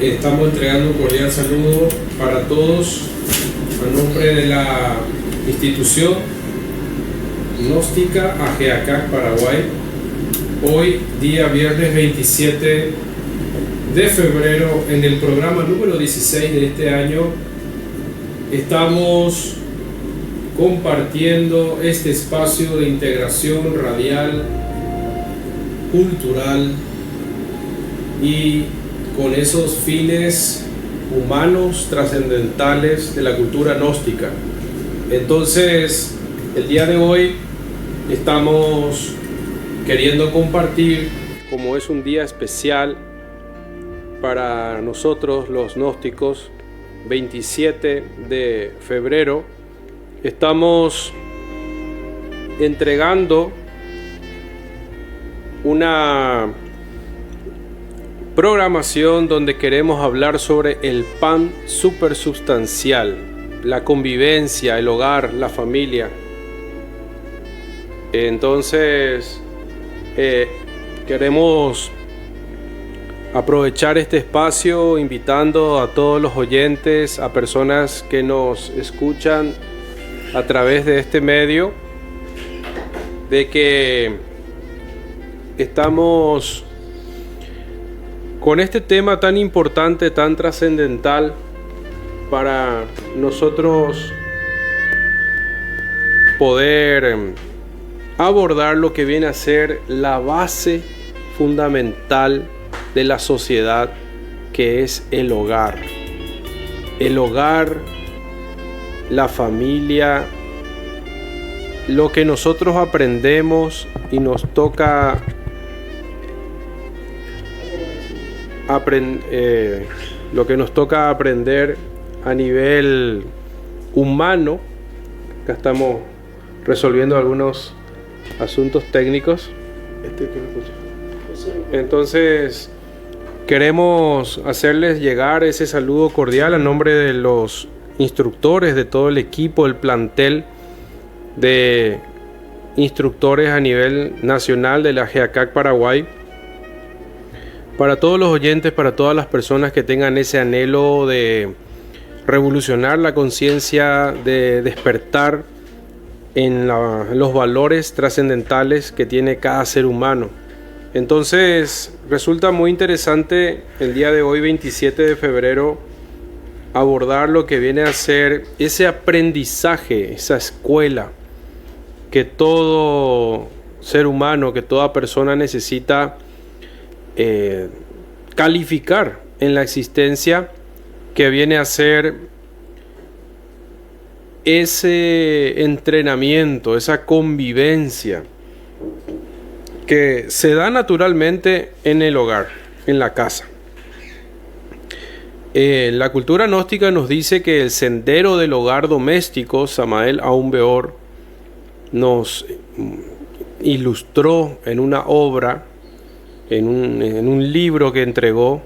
Estamos entregando un cordial saludo para todos a nombre de la institución gnóstica AGEACAC Paraguay. Hoy, día viernes 27 de febrero, en el programa número 16 de este año, estamos compartiendo este espacio de integración radial, cultural y con esos fines humanos trascendentales de la cultura gnóstica. Entonces, el día de hoy estamos queriendo compartir, como es un día especial para nosotros los gnósticos, 27 de febrero, estamos entregando una programación donde queremos hablar sobre el pan supersubstancial, la convivencia, el hogar, la familia. Entonces, queremos aprovechar este espacio invitando a todos los oyentes, a personas que nos escuchan a través de este medio, de que estamos con este tema tan importante, tan trascendental para nosotros poder abordar lo que viene a ser la base fundamental de la sociedad, que es el hogar. El hogar, la familia, lo que nosotros aprendemos y nos toca aprender a nivel humano. Acá estamos resolviendo algunos asuntos técnicos. Entonces, queremos hacerles llegar ese saludo cordial a nombre de los instructores, de todo el equipo, el plantel de instructores a nivel nacional de la AGEACAC Paraguay. Para todos los oyentes, para todas las personas que tengan ese anhelo de revolucionar la conciencia, de despertar en los valores trascendentales que tiene cada ser humano. Entonces, resulta muy interesante el día de hoy, 27 de febrero, abordar lo que viene a ser ese aprendizaje, esa escuela que todo ser humano, que toda persona necesita calificar en la existencia, que viene a ser ese entrenamiento, esa convivencia que se da naturalmente en el hogar, en la casa. La cultura gnóstica nos dice que el sendero del hogar doméstico, Samael Aún Weor nos ilustró en una obra, en un libro que entregó,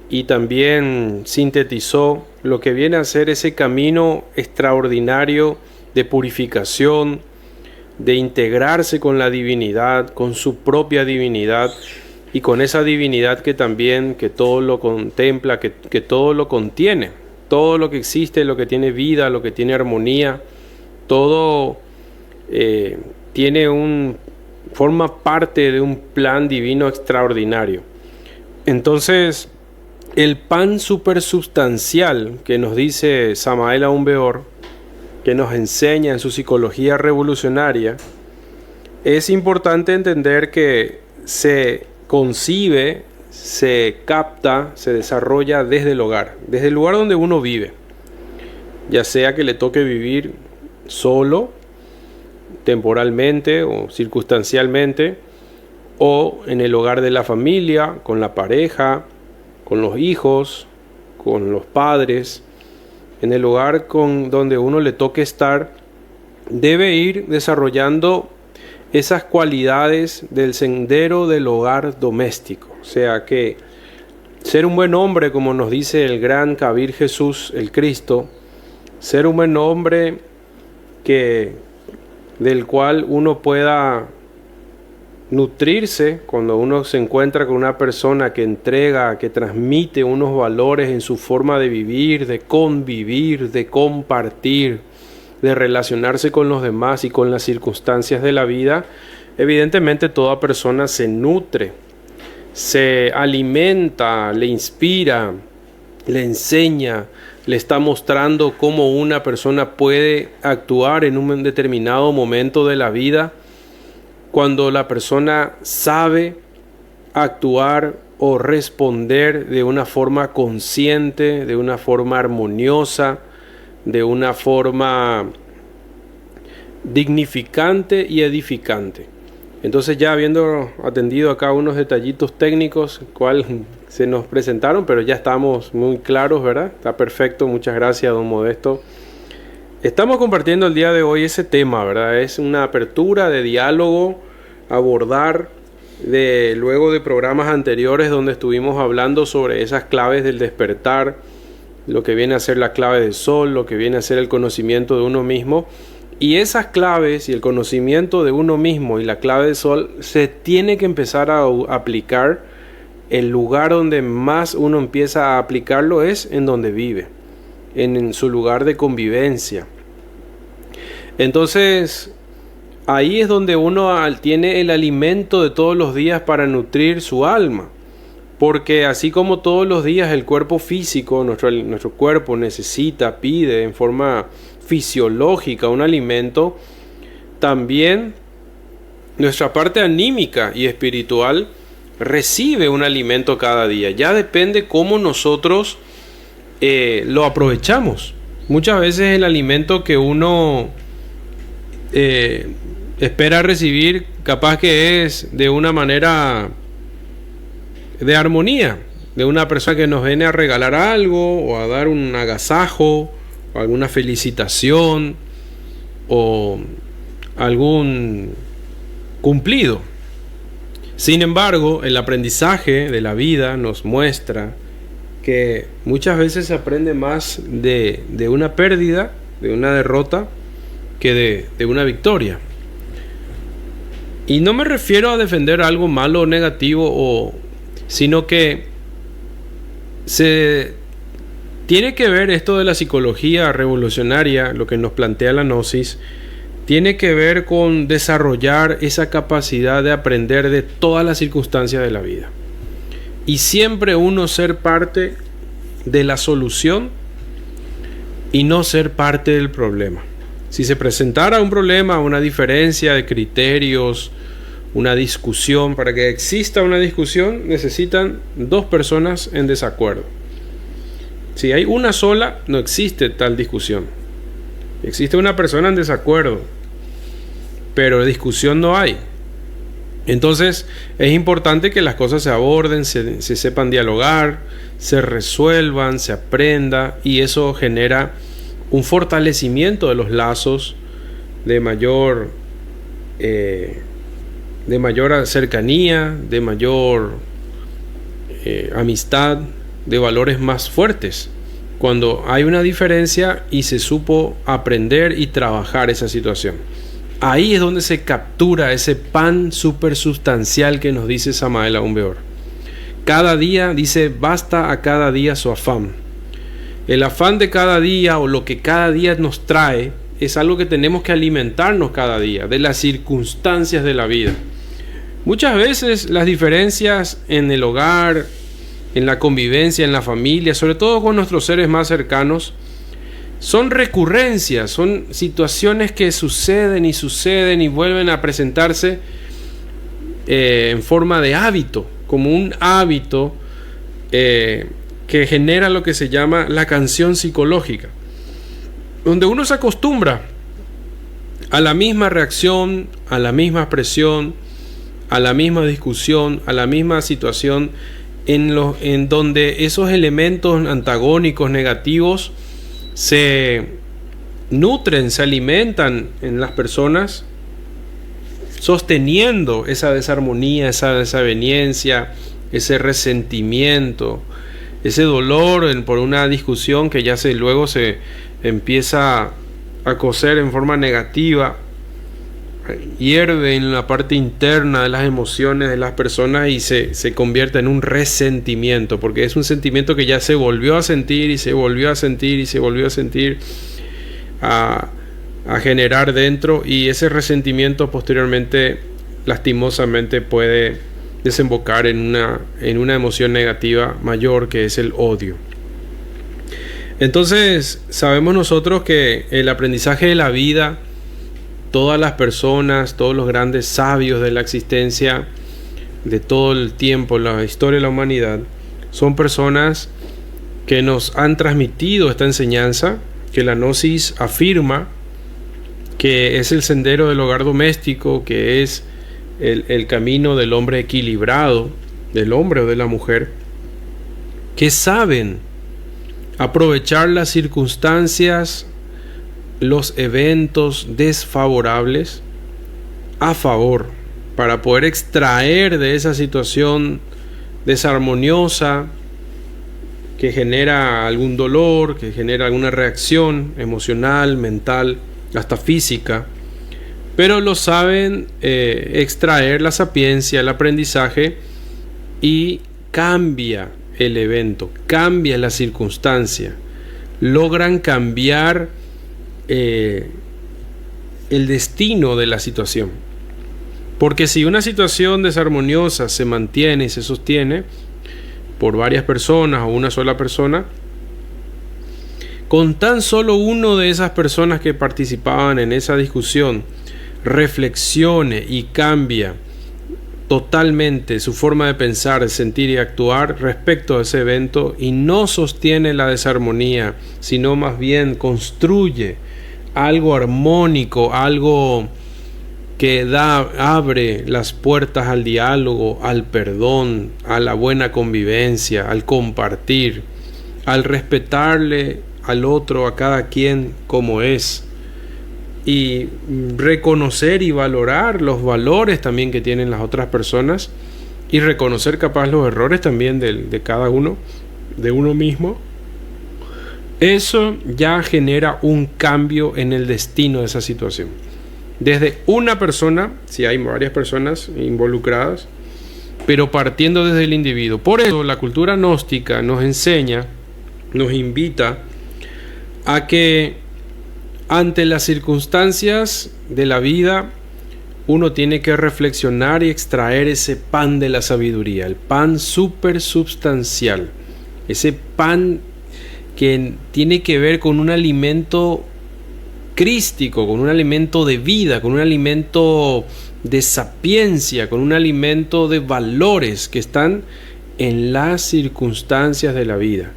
y también sintetizó lo que viene a ser ese camino extraordinario de purificación, de integrarse con la divinidad, con su propia divinidad y con esa divinidad que también, que todo lo contempla, que todo lo contiene, todo lo que existe, lo que tiene vida, lo que tiene armonía, todo forma parte de un plan divino extraordinario. Entonces, el pan supersubstancial que nos dice Samael Aún Weor, que nos enseña en su psicología revolucionaria, es importante entender que se concibe, se capta, se desarrolla desde el hogar, desde el lugar donde uno vive, ya sea que le toque vivir solo, temporalmente o circunstancialmente, o en el hogar de la familia, con la pareja, con los hijos, con los padres. En el lugar donde uno le toque estar, debe ir desarrollando esas cualidades del sendero del hogar doméstico. O sea que ser un buen hombre, como nos dice el gran Kabir Jesús, el Cristo, ser un buen hombre del cual uno pueda nutrirse, cuando uno se encuentra con una persona que entrega, que transmite unos valores en su forma de vivir, de convivir, de compartir, de relacionarse con los demás y con las circunstancias de la vida, evidentemente toda persona se nutre, se alimenta, le inspira, le enseña, le está mostrando cómo una persona puede actuar en un determinado momento de la vida. Cuando la persona sabe actuar o responder de una forma consciente, de una forma armoniosa, de una forma dignificante y edificante. Entonces, ya habiendo atendido acá unos detallitos técnicos, cual se nos presentaron, pero ya estamos muy claros, ¿verdad? Está perfecto, muchas gracias, don Modesto. Estamos compartiendo el día de hoy ese tema, ¿verdad? Es una apertura de diálogo, abordar luego de programas anteriores donde estuvimos hablando sobre esas claves del despertar, lo que viene a ser la clave del sol, lo que viene a ser el conocimiento de uno mismo. Y esas claves y el conocimiento de uno mismo y la clave del sol se tiene que empezar a aplicar. El lugar donde más uno empieza a aplicarlo es en donde vive, en su lugar de convivencia. Entonces, ahí es donde uno tiene el alimento de todos los días para nutrir su alma. Porque así como todos los días el cuerpo físico, nuestro cuerpo necesita, pide en forma fisiológica un alimento, también nuestra parte anímica y espiritual recibe un alimento cada día. Ya depende cómo nosotros lo aprovechamos. Muchas veces el alimento que uno espera recibir, capaz que es de una manera de armonía, de una persona que nos viene a regalar algo o a dar un agasajo o alguna felicitación o algún cumplido. Sin embargo, el aprendizaje de la vida nos muestra que muchas veces se aprende más de una pérdida, de una derrota, que de una victoria. Y no me refiero a defender algo malo o negativo, sino que se tiene que ver esto de la psicología revolucionaria, lo que nos plantea la Gnosis, tiene que ver con desarrollar esa capacidad de aprender de todas las circunstancias de la vida. Y siempre uno ser parte de la solución y no ser parte del problema. Si se presentara un problema, una diferencia de criterios, una discusión, para que exista una discusión necesitan dos personas en desacuerdo. Si hay una sola, no existe tal discusión. Existe una persona en desacuerdo, pero discusión no hay. Entonces es importante que las cosas se aborden, se sepan dialogar, se resuelvan, se aprenda, y eso genera un fortalecimiento de los lazos de mayor cercanía, de mayor amistad, de valores más fuertes, cuando hay una diferencia y se supo aprender y trabajar esa situación. Ahí es donde se captura ese pan supersustancial que nos dice Samael Aún Weor. Cada día, dice, basta a cada día su afán. El afán de cada día, o lo que cada día nos trae, es algo que tenemos que alimentarnos cada día, de las circunstancias de la vida. Muchas veces las diferencias en el hogar, en la convivencia, en la familia, sobre todo con nuestros seres más cercanos, son recurrencias, son situaciones que suceden y vuelven a presentarse en forma de hábito, como un hábito que genera lo que se llama la canción psicológica, donde uno se acostumbra a la misma reacción, a la misma expresión, a la misma discusión, a la misma situación, en donde esos elementos antagónicos, negativos, se nutren, se alimentan en las personas, sosteniendo esa desarmonía, esa desaveniencia, ese resentimiento, ese dolor por una discusión que ya luego se empieza a cocer en forma negativa. hierve en la parte interna de las emociones de las personas y se convierte en un resentimiento, porque es un sentimiento que ya se volvió a sentir y se volvió a sentir y se volvió a sentir, a generar dentro, y ese resentimiento posteriormente lastimosamente puede desembocar en una emoción negativa mayor, que es el odio. Entonces sabemos nosotros que el aprendizaje de la vida, todas las personas, todos los grandes sabios de la existencia, de todo el tiempo, la historia de la humanidad, son personas que nos han transmitido esta enseñanza, que la Gnosis afirma que es el sendero del hogar doméstico, que es el camino del hombre equilibrado, del hombre o de la mujer, que saben aprovechar las circunstancias, los eventos desfavorables a favor, para poder extraer de esa situación desarmoniosa que genera algún dolor, que genera alguna reacción emocional, mental, hasta física, pero lo saben extraer la sapiencia, el aprendizaje, y cambia el evento, cambia la circunstancia, logran cambiar el destino de la situación. Porque si una situación desarmoniosa se mantiene y se sostiene por varias personas o una sola persona, con tan solo uno de esas personas que participaban en esa discusión reflexione y cambia totalmente su forma de pensar, de sentir y actuar respecto a ese evento, y no sostiene la desarmonía, sino más bien construye algo armónico, algo que abre las puertas al diálogo, al perdón, a la buena convivencia, al compartir, al respetarle al otro, a cada quien como es, y reconocer y valorar los valores también que tienen las otras personas, y reconocer capaz los errores también de cada uno, de uno mismo. Eso ya genera un cambio en el destino de esa situación. Desde una persona, si hay varias personas involucradas, pero partiendo desde el individuo. Por eso la cultura gnóstica nos enseña, nos invita a que ante las circunstancias de la vida uno tiene que reflexionar y extraer ese pan de la sabiduría, el pan supersubstancial, ese pan que tiene que ver con un alimento crístico, con un alimento de vida, con un alimento de sapiencia, con un alimento de valores que están en las circunstancias de la vida,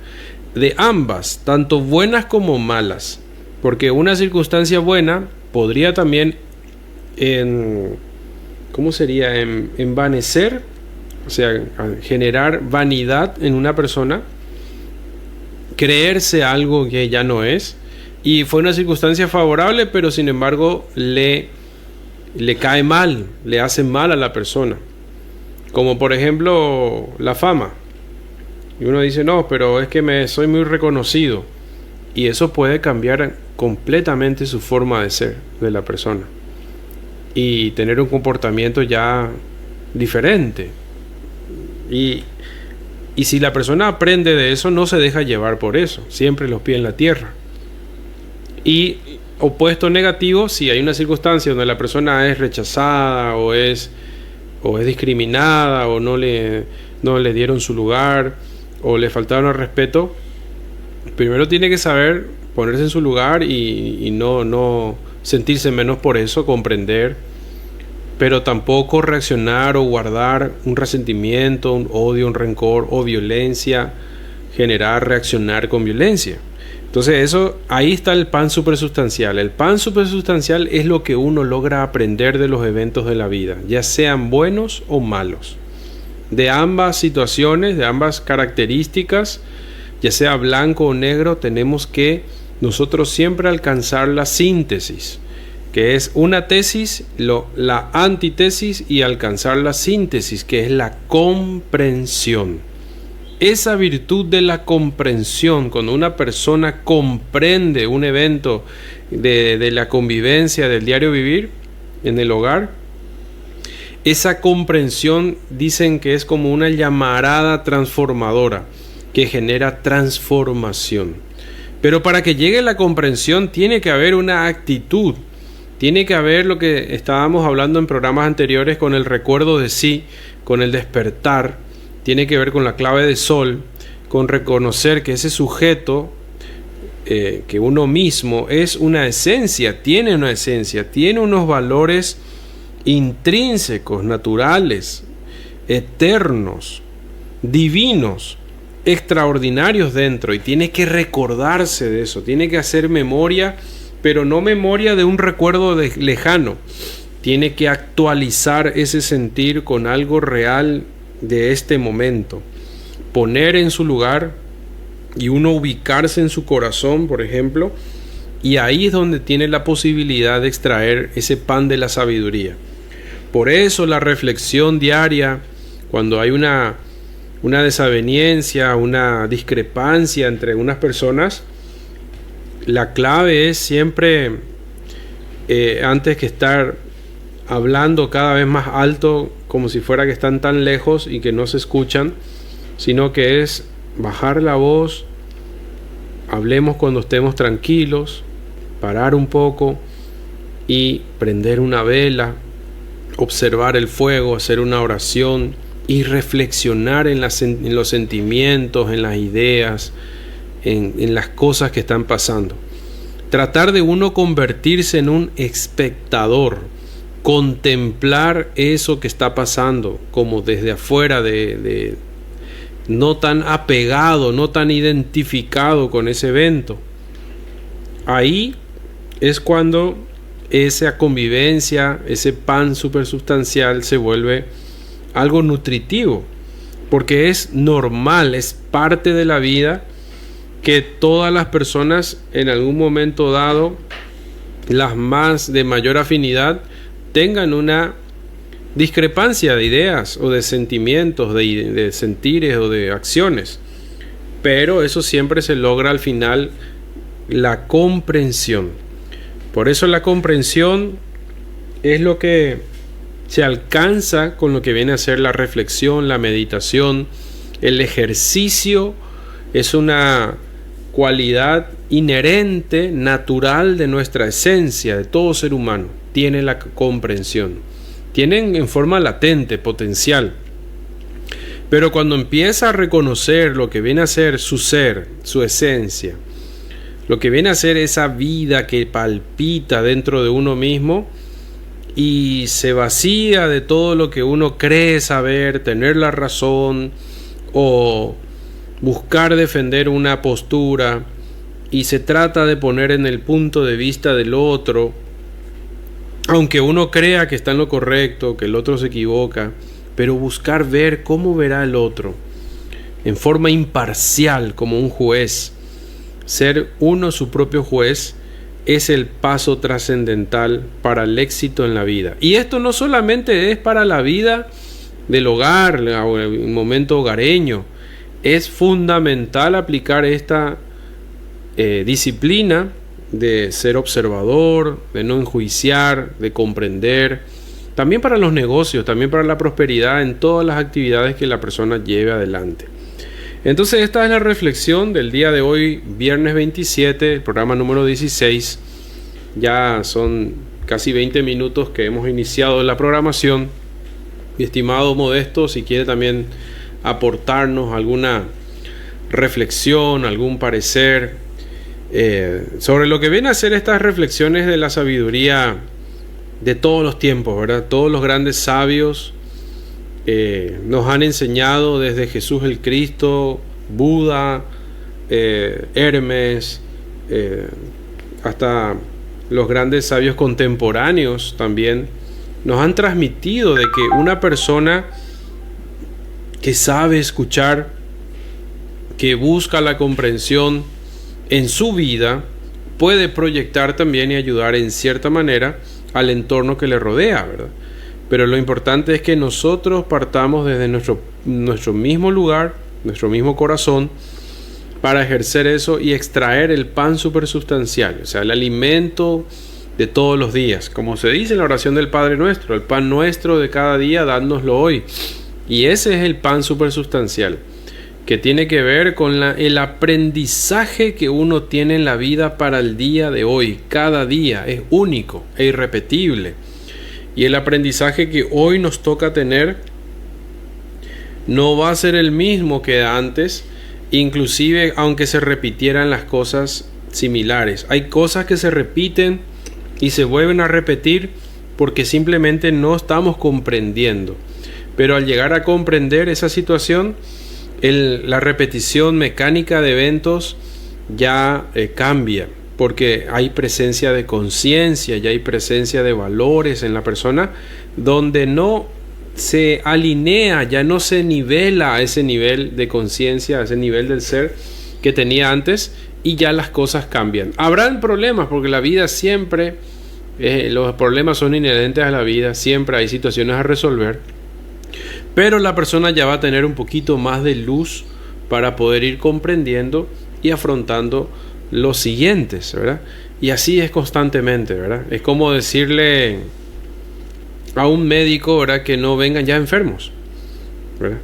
de ambas, tanto buenas como malas, porque una circunstancia buena podría también envanecer, o sea, generar vanidad en una persona, creerse algo que ya no es, y fue una circunstancia favorable, pero sin embargo le cae mal, le hace mal a la persona, como por ejemplo la fama, y uno dice no, pero es que soy muy reconocido, y eso puede cambiar completamente su forma de ser de la persona y tener un comportamiento ya diferente, y si la persona aprende de eso, no se deja llevar por eso, siempre los pies en la tierra. Y opuesto negativo, si hay una circunstancia donde la persona es rechazada o es discriminada, o no le dieron su lugar o le faltaron al respeto, primero tiene que saber ponerse en su lugar y no sentirse menos por eso, comprender, pero tampoco reaccionar o guardar un resentimiento, un odio, un rencor o violencia, reaccionar con violencia. Entonces ahí está el pan supersustancial. El pan supersustancial es lo que uno logra aprender de los eventos de la vida, ya sean buenos o malos. De ambas situaciones, de ambas características, ya sea blanco o negro, tenemos que nosotros siempre alcanzar la síntesis, que es una tesis, la antítesis, y alcanzar la síntesis, que es la comprensión. Esa virtud de la comprensión, cuando una persona comprende un evento de la convivencia, del diario vivir, en el hogar, esa comprensión dicen que es como una llamarada transformadora que genera transformación. Pero para que llegue la comprensión tiene que haber una actitud, tiene que haber lo que estábamos hablando en programas anteriores con el recuerdo de sí, con el despertar, tiene que ver con la clave de sol, con reconocer que ese sujeto, que uno mismo es una esencia, tiene unos valores intrínsecos, naturales, eternos, divinos, extraordinarios dentro, y tiene que recordarse de eso, tiene que hacer memoria, pero no memoria de un recuerdo lejano, tiene que actualizar ese sentir con algo real de este momento, poner en su lugar y uno ubicarse en su corazón, por ejemplo, y ahí es donde tiene la posibilidad de extraer ese pan de la sabiduría. Por eso la reflexión diaria, cuando hay una desaveniencia, una discrepancia entre unas personas, la clave es siempre, antes que estar hablando cada vez más alto, como si fuera que están tan lejos y que no se escuchan, sino que es bajar la voz, hablemos cuando estemos tranquilos, parar un poco y prender una vela, observar el fuego, hacer una oración y reflexionar en los sentimientos, en las ideas, en las cosas que están pasando. Tratar de uno convertirse en un espectador, contemplar eso que está pasando como desde afuera, no tan apegado, no tan identificado con ese evento. Ahí es cuando esa convivencia, ese pan supersustancial se vuelve algo nutritivo, porque es normal, es parte de la vida que todas las personas en algún momento dado, las más de mayor afinidad, tengan una discrepancia de ideas o de sentimientos, de sentires o de acciones, pero eso siempre se logra al final, la comprensión. Por eso la comprensión es lo que se alcanza con lo que viene a ser la reflexión, la meditación. El ejercicio es una cualidad inherente, natural de nuestra esencia, de todo ser humano. Tiene la comprensión. Tienen en forma latente, potencial. Pero cuando empieza a reconocer lo que viene a ser su ser, su esencia, lo que viene a ser esa vida que palpita dentro de uno mismo y se vacía de todo lo que uno cree saber, tener la razón o buscar defender una postura, y se trata de poner en el punto de vista del otro, aunque uno crea que está en lo correcto, que el otro se equivoca, pero buscar ver cómo verá el otro en forma imparcial, como un juez. Ser uno su propio juez es el paso trascendental para el éxito en la vida. Y esto no solamente es para la vida del hogar o el momento hogareño. Es fundamental aplicar esta disciplina de ser observador, de no enjuiciar, de comprender. También para los negocios, también para la prosperidad en todas las actividades que la persona lleve adelante. Entonces esta es la reflexión del día de hoy, viernes 27, el programa número 16. Ya son casi 20 minutos que hemos iniciado la programación. Mi estimado Modesto, si quiere también aportarnos alguna reflexión, algún parecer sobre lo que viene a ser estas reflexiones de la sabiduría de todos los tiempos, ¿verdad? Todos los grandes sabios nos han enseñado, desde Jesús el Cristo, Buda, Hermes, hasta los grandes sabios contemporáneos también, nos han transmitido de que una persona que sabe escuchar, que busca la comprensión en su vida, puede proyectar también y ayudar en cierta manera al entorno que le rodea, ¿verdad? Pero lo importante es que nosotros partamos desde nuestro mismo lugar, nuestro mismo corazón, para ejercer eso y extraer el pan supersustancial, o sea, el alimento de todos los días. Como se dice en la oración del Padre Nuestro, el pan nuestro de cada día, dánoslo hoy. Y ese es el pan supersustancial, que tiene que ver con el aprendizaje que uno tiene en la vida para el día de hoy. Cada día es único e irrepetible. Y el aprendizaje que hoy nos toca tener no va a ser el mismo que antes, inclusive aunque se repitieran las cosas similares. Hay cosas que se repiten y se vuelven a repetir porque simplemente no estamos comprendiendo. Pero al llegar a comprender esa situación, la repetición mecánica de eventos ya cambia, porque hay presencia de conciencia, ya hay presencia de valores en la persona, donde no se alinea, ya no se nivela a ese nivel de conciencia, a ese nivel del ser que tenía antes, y ya las cosas cambian. Habrán problemas, porque la vida siempre, los problemas son inherentes a la vida, siempre hay situaciones a resolver, pero la persona ya va a tener un poquito más de luz para poder ir comprendiendo y afrontando los siguientes, ¿verdad? Y así es constantemente, ¿verdad? Es como decirle a un médico, ¿verdad?, que no vengan ya enfermos, ¿verdad?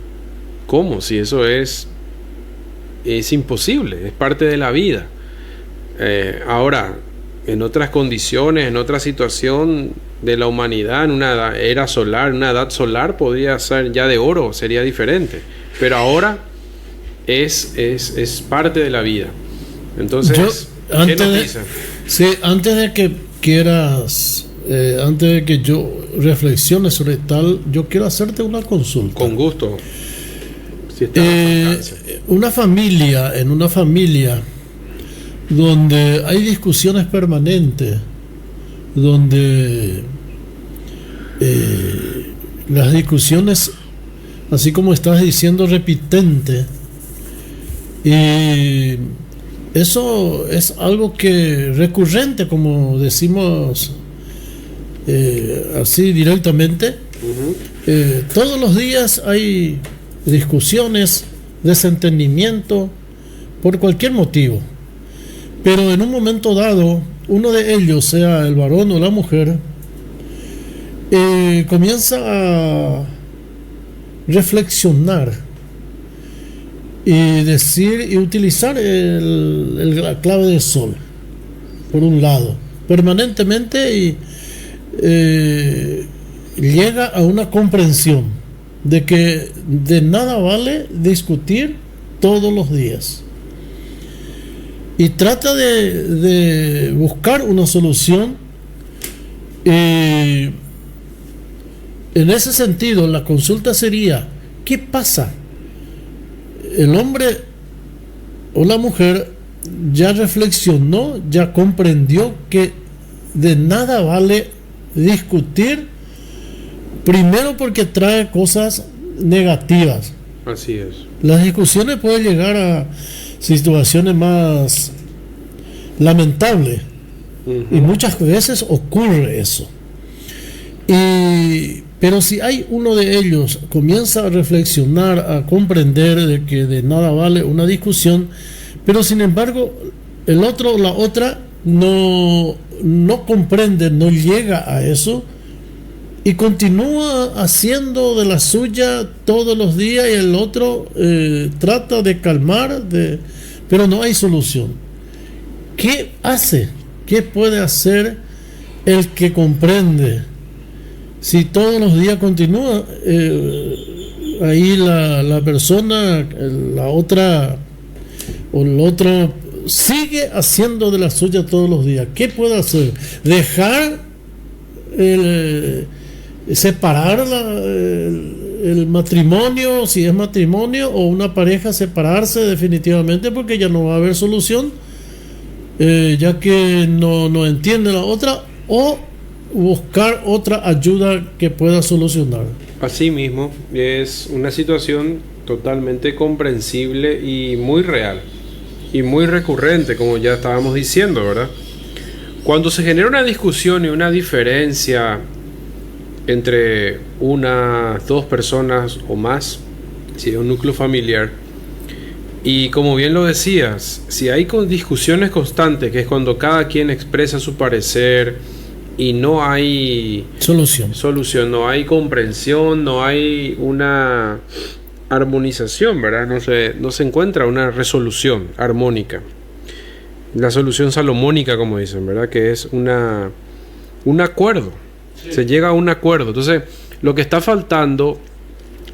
¿Cómo? Si eso es imposible, es parte de la vida. Ahora, en otras condiciones, en otra situación de la humanidad, en una era solar, una edad solar, podría ser ya de oro, sería diferente. Pero ahora es parte de la vida. Entonces, ¿qué nos dice? Sí, antes de que quieras, antes de que yo reflexione sobre tal, yo quiero hacerte una consulta. Con gusto. Si en una familia donde hay discusiones permanentes, donde las discusiones, así como estás diciendo, repitente, y eso es algo que recurrente, como decimos así directamente. Todos los días hay discusiones, desentendimiento por cualquier motivo, pero en un momento dado uno de ellos, sea el varón o la mujer, comienza a reflexionar y decir y utilizar la clave del sol, por un lado, permanentemente, y llega a una comprensión de que de nada vale discutir todos los días, y trata de buscar una solución. En ese sentido, la consulta sería: ¿qué pasa? El hombre o la mujer ya reflexionó, ya comprendió que de nada vale discutir, primero porque trae cosas negativas. Así es. Las discusiones pueden llegar a situaciones más lamentables, y muchas veces ocurre eso. Pero si hay uno de ellos comienza a reflexionar, a comprender de que de nada vale una discusión, pero sin embargo el otro o la otra no comprende, no llega a eso, y continúa haciendo de la suya todos los días, y el otro trata de calmar, pero no hay solución. ¿Qué hace? ¿Qué puede hacer el que comprende? Si todos los días continúa ahí la persona, la otra o el otro sigue haciendo de la suya todos los días, ¿qué puede hacer? ¿Dejar separar el matrimonio, si es matrimonio, o una pareja, separarse definitivamente porque ya no va a haber solución, ya que no entiende la otra, o buscar otra ayuda que pueda solucionar? Así mismo, es una situación totalmente comprensible y muy real y muy recurrente, como ya estábamos diciendo, ¿verdad? Cuando se genera una discusión y una diferencia entre dos personas o más, si es un núcleo familiar, y como bien lo decías, si hay discusiones constantes, que es cuando cada quien expresa su parecer, y no hay solución, no hay comprensión, no hay una armonización, ¿verdad? No se encuentra una resolución armónica. La solución salomónica, como dicen, ¿verdad? Que es un acuerdo. Sí. Se llega a un acuerdo. Entonces, lo que está faltando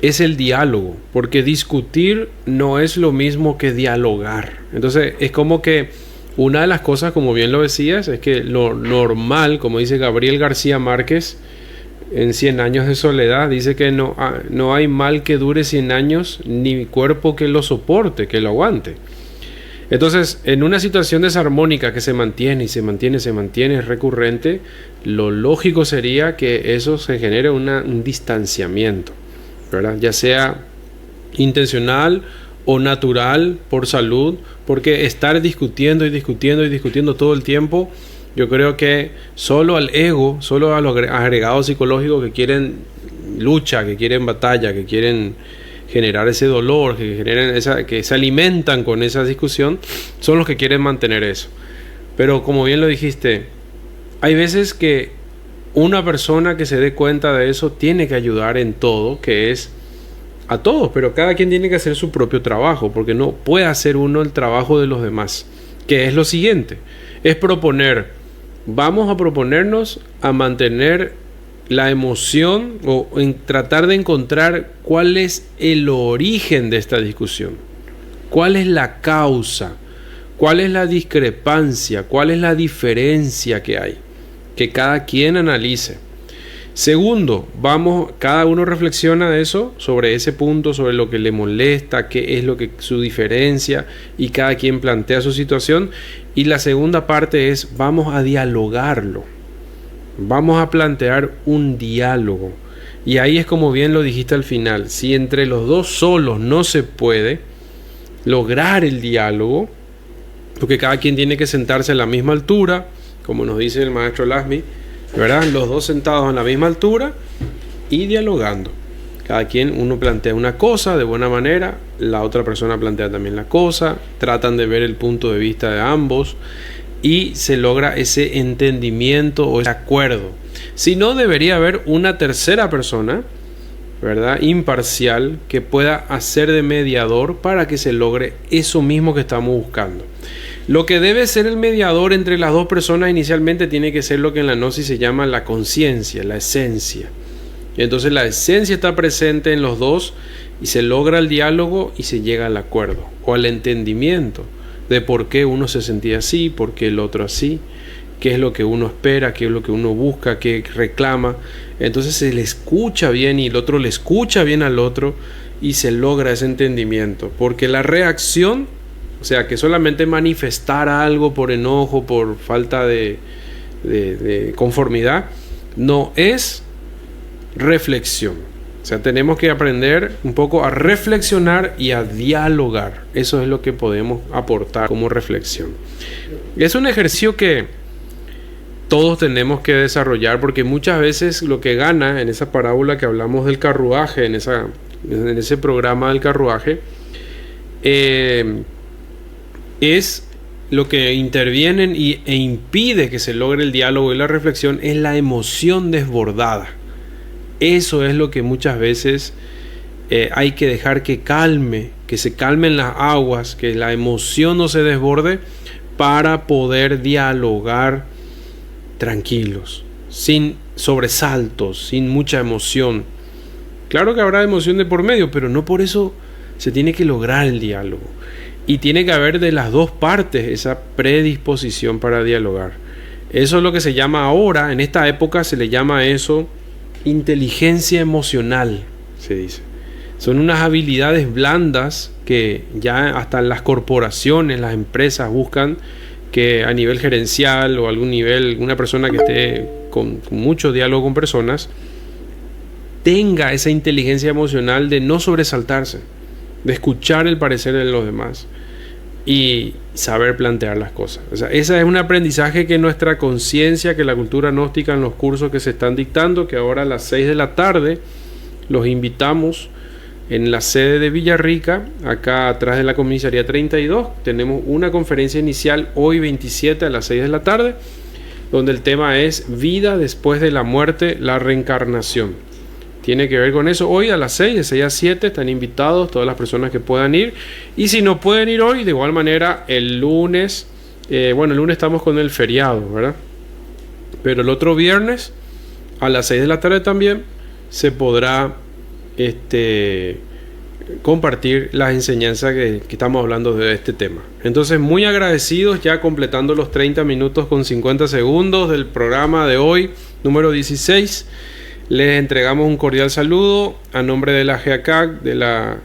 es el diálogo, porque discutir no es lo mismo que dialogar. Entonces, es como que una de las cosas, como bien lo decías, es que lo normal, como dice Gabriel García Márquez en 100 años de soledad, dice que no hay mal que dure 100 años, ni cuerpo que lo soporte, que lo aguante. Entonces, en una situación desarmónica que se mantiene, es recurrente, lo lógico sería que eso se genere un distanciamiento, ¿verdad? Ya sea intencional o natural por salud, porque estar discutiendo todo el tiempo, yo creo que solo al ego, solo a los agregados psicológicos que quieren lucha, que quieren batalla, que quieren generar ese dolor, que se alimentan con esa discusión, son los que quieren mantener eso. Pero como bien lo dijiste, hay veces que una persona que se dé cuenta de eso tiene que ayudar en todo, que es a todos, pero cada quien tiene que hacer su propio trabajo, porque no puede hacer uno el trabajo de los demás, que es lo siguiente, es vamos a proponernos a mantener la emoción o en tratar de encontrar cuál es el origen de esta discusión, cuál es la causa, cuál es la discrepancia, cuál es la diferencia que hay, que cada quien analice. Segundo, cada uno reflexiona de eso, sobre ese punto, sobre lo que le molesta, qué es lo que su diferencia, y cada quien plantea su situación. Y la segunda parte es, vamos a dialogarlo, vamos a plantear un diálogo. Y ahí es como bien lo dijiste al final, si entre los dos solos no se puede lograr el diálogo, porque cada quien tiene que sentarse a la misma altura, como nos dice el maestro Lasmi, ¿verdad? Los dos sentados a la misma altura y dialogando. Cada quien, uno plantea una cosa de buena manera, la otra persona plantea también la cosa, tratan de ver el punto de vista de ambos y se logra ese entendimiento o ese acuerdo. Si no, debería haber una tercera persona, ¿verdad? Imparcial, que pueda hacer de mediador para que se logre eso mismo que estamos buscando. Lo que debe ser el mediador entre las dos personas inicialmente tiene que ser lo que en la gnosis se llama la conciencia, la esencia. Y entonces la esencia está presente en los dos y se logra el diálogo y se llega al acuerdo o al entendimiento de por qué uno se sentía así, por qué el otro así, qué es lo que uno espera, qué es lo que uno busca, qué reclama. Entonces se le escucha bien y el otro le escucha bien al otro y se logra ese entendimiento, porque la reacción, o sea, que solamente manifestar algo por enojo, por falta de conformidad, no es reflexión. O sea, tenemos que aprender un poco a reflexionar y a dialogar. Eso es lo que podemos aportar como reflexión. Es un ejercicio que todos tenemos que desarrollar, porque muchas veces lo que gana en esa parábola que hablamos del carruaje, en ese programa del carruaje, es lo que intervienen e impide que se logre el diálogo y la reflexión, es la emoción desbordada. Eso es lo que muchas veces hay que dejar que se calmen las aguas, que la emoción no se desborde, para poder dialogar tranquilos, sin sobresaltos, sin mucha emoción. Claro que habrá emoción de por medio, pero no por eso se tiene que lograr el diálogo. Y tiene que haber de las dos partes esa predisposición para dialogar. Eso es lo que se llama ahora, en esta época se le llama eso inteligencia emocional, se dice. Son unas habilidades blandas que ya hasta las corporaciones, las empresas buscan que a nivel gerencial o algún nivel, una persona que esté con mucho diálogo con personas, tenga esa inteligencia emocional de no sobresaltarse, de escuchar el parecer de los demás y saber plantear las cosas. O sea, ese es un aprendizaje que nuestra conciencia, que la cultura gnóstica en los cursos que se están dictando, que ahora a las 6 de la tarde los invitamos en la sede de Villarrica, acá atrás de la comisaría 32, tenemos una conferencia inicial hoy 27 a las 6 de la tarde, donde el tema es vida después de la muerte, la reencarnación. Tiene que ver con eso. Hoy a las 6, de 6 a 7, están invitados todas las personas que puedan ir. Y si no pueden ir hoy, de igual manera, el lunes, el lunes estamos con el feriado, ¿verdad? Pero el otro viernes, a las 6 de la tarde también, se podrá compartir las enseñanzas que estamos hablando de este tema. Entonces, muy agradecidos, ya completando los 30 minutos con 50 segundos del programa de hoy, número 16. Les entregamos un cordial saludo a nombre de la GEACAC, de la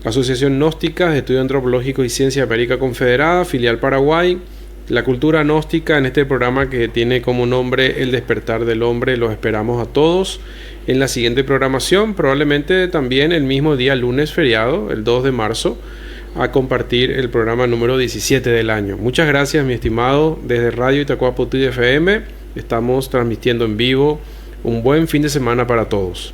Asociación Gnóstica de Estudio Antropológico y Ciencia América Confederada, filial Paraguay. La cultura gnóstica en este programa que tiene como nombre El Despertar del Hombre. Los esperamos a todos en la siguiente programación, probablemente también el mismo día, lunes feriado, el 2 de marzo, a compartir el programa número 17 del año. Muchas gracias, mi estimado, desde Radio Itacoa Putí FM. Estamos transmitiendo en vivo. Un buen fin de semana para todos.